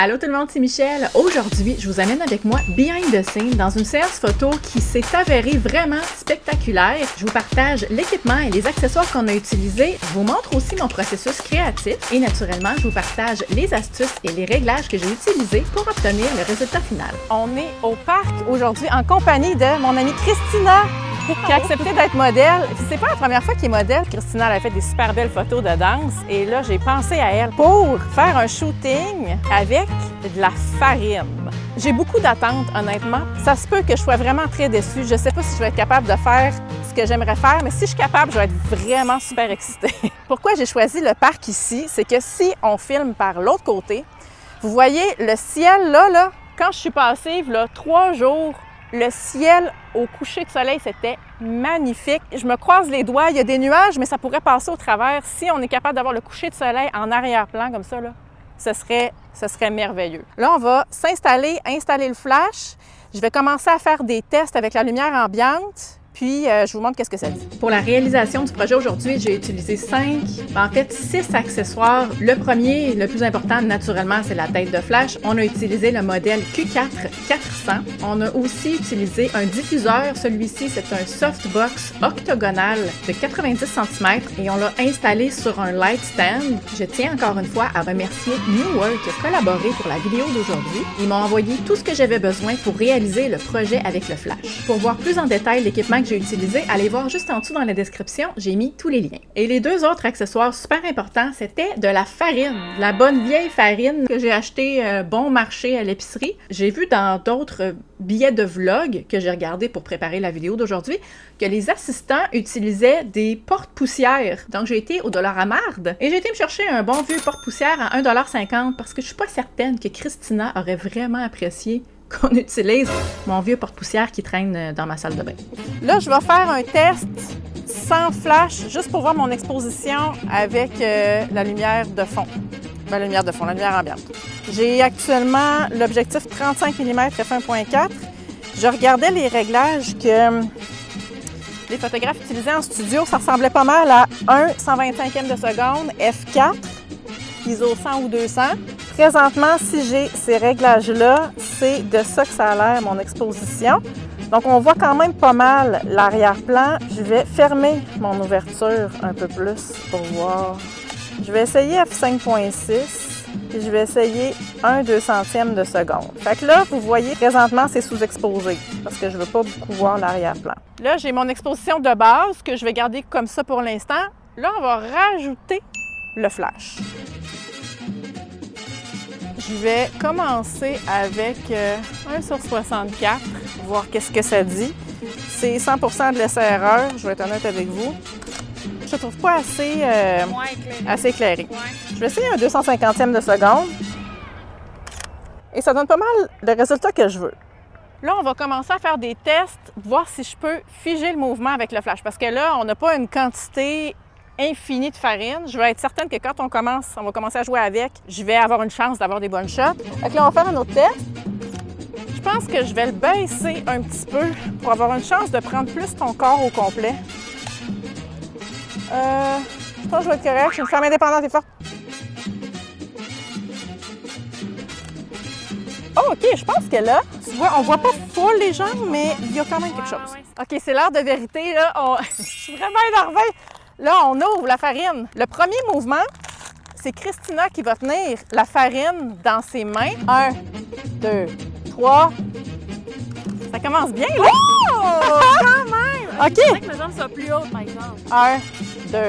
Allô tout le monde, c'est Michel. Aujourd'hui, je vous amène avec moi behind the scenes dans une séance photo qui s'est avérée vraiment spectaculaire. Je vous partage l'équipement et les accessoires qu'on a utilisés. Je vous montre aussi mon processus créatif et naturellement, je vous partage les astuces et les réglages que j'ai utilisés pour obtenir le résultat final. On est au parc aujourd'hui en compagnie de mon amie Christina qui a accepté d'être modèle. C'est pas la première fois qu'elle est modèle. Christina, elle a fait des super belles photos de danse et là, j'ai pensé à elle pour faire un shooting avec de la farine. J'ai beaucoup d'attentes, honnêtement. Ça se peut que je sois vraiment très déçue. Je sais pas si je vais être capable de faire ce que j'aimerais faire, mais si je suis capable, je vais être vraiment super excitée. Pourquoi j'ai choisi le parc ici? C'est que si on filme par l'autre côté, vous voyez le ciel là, quand je suis passée, là, 3 jours, le ciel au coucher de soleil, c'était magnifique. Je me croise les doigts, il y a des nuages, mais ça pourrait passer au travers. Si on est capable d'avoir le coucher de soleil en arrière-plan comme ça, là, ce serait merveilleux. Là, on va installer le flash. Je vais commencer à faire des tests avec la lumière ambiante. Puis, je vous montre qu'est-ce que ça dit. Pour la réalisation du projet aujourd'hui, j'ai utilisé 6 accessoires. Le premier, le plus important, naturellement, c'est la tête de flash. On a utilisé le modèle Q4 400. On a aussi utilisé un diffuseur. Celui-ci, c'est un softbox octogonal de 90 cm et on l'a installé sur un light stand. Je tiens encore une fois à remercier Nework qui a collaboré pour la vidéo d'aujourd'hui. Ils m'ont envoyé tout ce que j'avais besoin pour réaliser le projet avec le flash. Pour voir plus en détail l'équipement que j'ai utilisé, allez voir juste en dessous dans la description, j'ai mis tous les liens. Et les 2 autres accessoires super importants, c'était de la farine, la bonne vieille farine que j'ai achetée bon marché à l'épicerie. J'ai vu dans d'autres billets de vlog que j'ai regardé pour préparer la vidéo d'aujourd'hui que les assistants utilisaient des porte-poussières. Donc j'ai été au Dollarama et j'ai été me chercher un bon vieux porte-poussière à 1,50 $ parce que je suis pas certaine que Christina aurait vraiment apprécié qu'on utilise mon vieux porte-poussière qui traîne dans ma salle de bain. Là, je vais faire un test sans flash, juste pour voir mon exposition avec la lumière de fond. La lumière ambiante. J'ai actuellement l'objectif 35 mm f1.4. Je regardais les réglages que les photographes utilisaient en studio. Ça ressemblait pas mal à 1/125e de seconde, f4, ISO 100 ou 200. Présentement, si j'ai ces réglages-là, c'est de ça que ça a l'air, mon exposition. Donc, on voit quand même pas mal l'arrière-plan. Je vais fermer mon ouverture un peu plus pour voir. Je vais essayer f5.6, puis je vais essayer 1/200e de seconde. Fait que là, vous voyez, présentement, c'est sous-exposé, parce que je ne veux pas beaucoup voir l'arrière-plan. Là, j'ai mon exposition de base, que je vais garder comme ça pour l'instant. Là, on va rajouter le flash. Je vais commencer avec 1/64, voir qu'est-ce que ça dit. C'est 100% de l'essai-erreur, je vais être honnête avec vous. Je ne trouve pas assez éclairé. Ouais. Je vais essayer un 250e de seconde. Et ça donne pas mal le résultat que je veux. Là, on va commencer à faire des tests, voir si je peux figer le mouvement avec le flash. Parce que là, on n'a pas une quantité infinie de farine. Je vais être certaine que quand on va commencer à jouer avec, je vais avoir une chance d'avoir des bonnes shots. Donc là, on va faire un autre test. Je pense que je vais le baisser un petit peu pour avoir une chance de prendre plus ton corps au complet. Je pense que je vais être correct. Je suis une femme indépendante et forte. Oh, OK, je pense que là, tu vois, on voit pas full les jambes, mais il y a quand même quelque chose. OK, c'est l'heure de vérité, là. Je suis vraiment énervée. Là, on ouvre la farine. Le premier mouvement, c'est Christina qui va tenir la farine dans ses mains. 1, 2, 3. Ça commence bien, là! Oh! Quand même! OK! Je voudrais que mes jambes soient plus hautes, par exemple. 1, 2,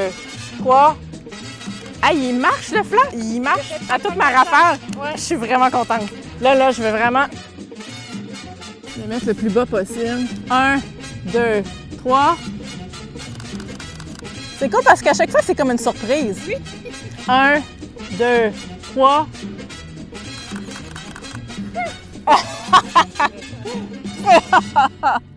3. Hey, il marche, le flash! Il marche à toute ma rafale. Ouais. Je suis vraiment contente. Là, je vais vraiment... Je vais mettre le plus bas possible. 1, 2, 3. C'est cool parce qu'à chaque fois, c'est comme une surprise. Oui. 1, 2, 3.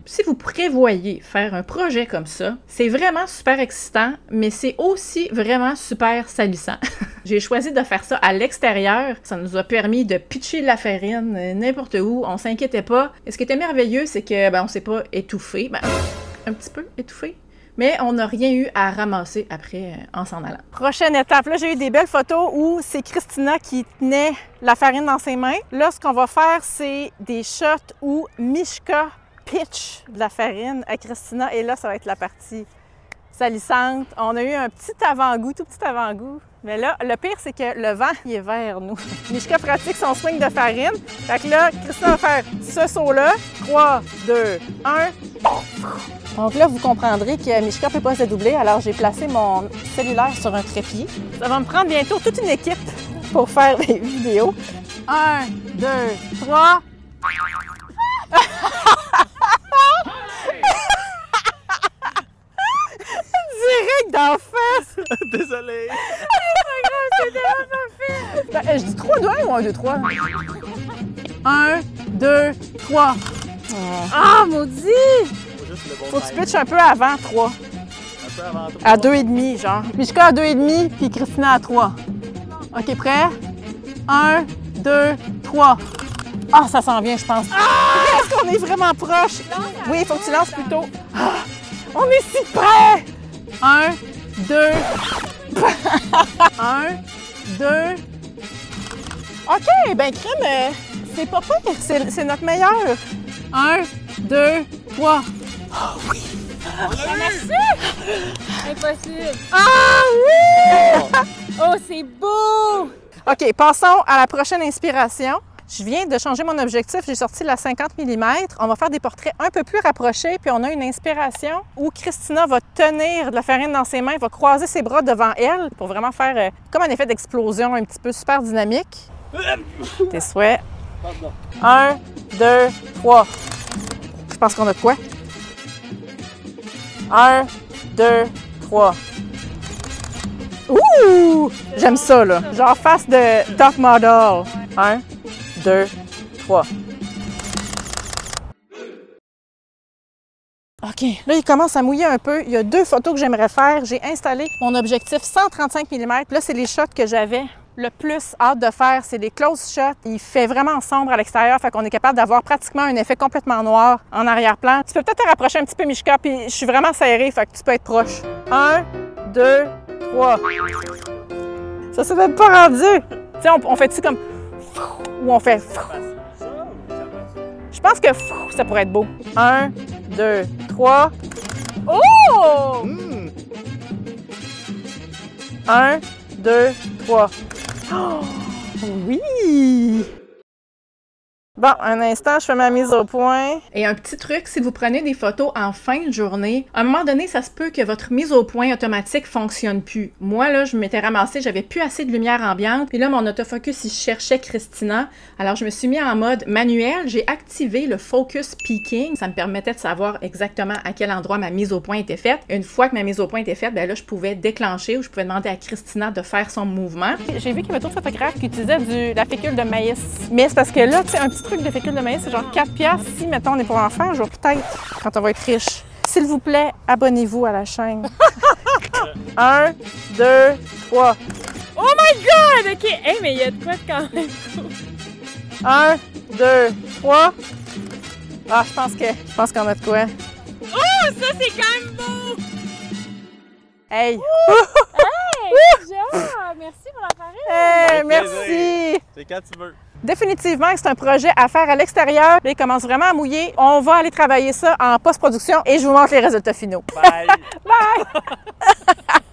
Si vous prévoyez faire un projet comme ça, c'est vraiment super excitant, mais c'est aussi vraiment super salissant. J'ai choisi de faire ça à l'extérieur. Ça nous a permis de pitcher de la farine n'importe où. On s'inquiétait pas. Et ce qui était merveilleux, c'est que on s'est pas étouffé. Un petit peu étouffé. mais on n'a rien eu à ramasser après en s'en allant. Prochaine étape, là j'ai eu des belles photos où c'est Christina qui tenait la farine dans ses mains. Là, ce qu'on va faire, c'est des shots où Mishka pitch de la farine à Christina et là, ça va être la partie salissante. On a eu un petit avant-goût, tout petit avant-goût. Mais là, le pire, c'est que le vent, il est vers nous. Mishka pratique son swing de farine. Fait que là, Christina va faire ce saut-là. 3, 2, 1. Donc là, vous comprendrez que Mishka ne peut pas se dédoubler, alors j'ai placé mon cellulaire sur un trépied. Ça va me prendre bientôt toute une équipe pour faire des vidéos. 1, 2, 3. Direct d'en face! Désolé! C'est tellement parfait! Je dis 3, 2, 1 ou 1, 2, 3? 1, 2, 3. Ah, maudit! Faut que tu pitches un peu avant 3. Un peu avant 3. À 2,5, genre. Mishka à 2,5, puis Christina à 3. OK, prêt? 1, 2, 3. Ah, ça s'en vient, je pense. Ah! Est-ce qu'on est vraiment proche? Oui, il faut que tu lances plus tôt. Ah, on est si près! 1, 2. 1, 2. OK, ben crème, c'est pas pire. C'est notre meilleur. 1, 2, 3. Oh oui! Merci! Impossible. Ah oui! Oh, c'est beau! OK, passons à la prochaine inspiration. Je viens de changer mon objectif, j'ai sorti la 50 mm. On va faire des portraits un peu plus rapprochés, puis on a une inspiration où Christina va tenir de la farine dans ses mains, va croiser ses bras devant elle pour vraiment faire comme un effet d'explosion un petit peu super dynamique. Tes souhaits. 1, 2, 3. Je pense qu'on a de quoi? 1, 2, 3. Ouh! J'aime ça, là. Genre face de top model. 1, 2, 3. OK, là, il commence à mouiller un peu. Il y a 2 photos que j'aimerais faire. J'ai installé mon objectif 135 mm. Là, c'est les shots que j'avais le plus hâte de faire. C'est les close shots. Il fait vraiment sombre à l'extérieur, fait qu'on est capable d'avoir pratiquement un effet complètement noir en arrière-plan. Tu peux peut-être te rapprocher un petit peu, Mishka, puis je suis vraiment serrée, fait que tu peux être proche. 1, 2, 3. Ça s'est même pas rendu. Tu sais, on fait-tu comme... Ou on fait... Je pense que ça pourrait être beau. 1, 2, 3. Oh! 1, 2, 3. Oh! Oui! Bon, un instant, je fais ma mise au point. Et un petit truc, si vous prenez des photos en fin de journée, à un moment donné, ça se peut que votre mise au point automatique fonctionne plus. Moi, là, je m'étais ramassée, j'avais plus assez de lumière ambiante. Puis là, mon autofocus, il cherchait Christina. Alors, je me suis mis en mode manuel. J'ai activé le focus peaking. Ça me permettait de savoir exactement à quel endroit ma mise au point était faite. Une fois que ma mise au point était faite, bien là, je pouvais déclencher ou je pouvais demander à Christina de faire son mouvement. J'ai vu qu'il y avait d'autres photographes qui utilisaient la fécule de maïs. Mais c'est parce que là, tu sais, un petit truc de fécule de maïs, c'est genre 4 $. Si, mettons, on est pour en faire, je vais peut-être, quand on va être riche. S'il vous plaît, abonnez-vous à la chaîne. 1, 2, 3. Oh my God! OK. Hey, mais il y a de quoi de quand même. 1, 2, 3. Ah, je pense qu'on a de quoi. Oh, ça, c'est quand même beau! Hey! Hey, good job! Merci pour la farine! Hey, merci! C'est quand tu veux. Définitivement, c'est un projet à faire à l'extérieur. Là, il commence vraiment à mouiller. On va aller travailler ça en post-production et je vous montre les résultats finaux. Bye! Bye!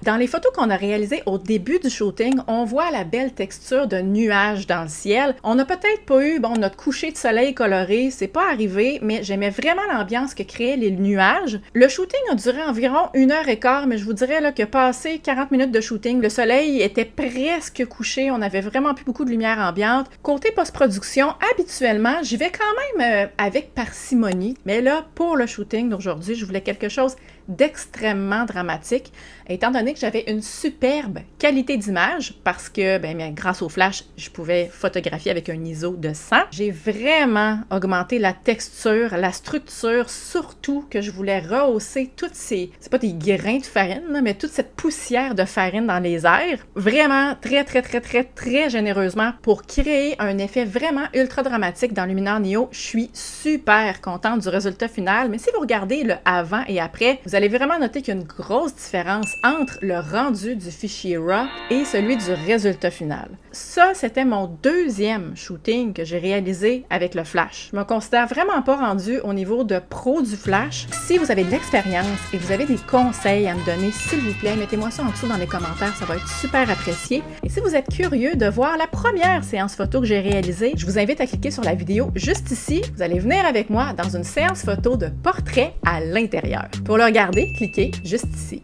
Dans les photos qu'on a réalisées au début du shooting, on voit la belle texture de nuages dans le ciel. On n'a peut-être pas eu notre coucher de soleil coloré, c'est pas arrivé, mais j'aimais vraiment l'ambiance que créaient les nuages. Le shooting a duré environ 1h15, mais je vous dirais là, que passé 40 minutes de shooting, le soleil était presque couché, on avait vraiment plus beaucoup de lumière ambiante. Côté post-production, habituellement, j'y vais quand même avec parcimonie, mais là, pour le shooting d'aujourd'hui, je voulais quelque chose d'extrêmement dramatique, étant donné que j'avais une superbe qualité d'image, parce que, grâce au flash, je pouvais photographier avec un ISO de 100. J'ai vraiment augmenté la texture, la structure, surtout que je voulais rehausser toutes ces, c'est pas des grains de farine, là, mais toute cette poussière de farine dans les airs, vraiment très généreusement pour créer un effet vraiment ultra dramatique dans Luminar Neo. Je suis super contente du résultat final, mais si vous regardez le avant et après, vous Vous allez vraiment noter qu'il y a une grosse différence entre le rendu du fichier RAW et celui du résultat final. Ça, c'était mon deuxième shooting que j'ai réalisé avec le Flash. Je me considère vraiment pas rendu au niveau de pro du Flash. Si vous avez de l'expérience et vous avez des conseils à me donner, s'il vous plaît, mettez-moi ça en dessous dans les commentaires, ça va être super apprécié. Et si vous êtes curieux de voir la première séance photo que j'ai réalisée, je vous invite à cliquer sur la vidéo juste ici. Vous allez venir avec moi dans une séance photo de portrait à l'intérieur. Pour le regarder, cliquez juste ici.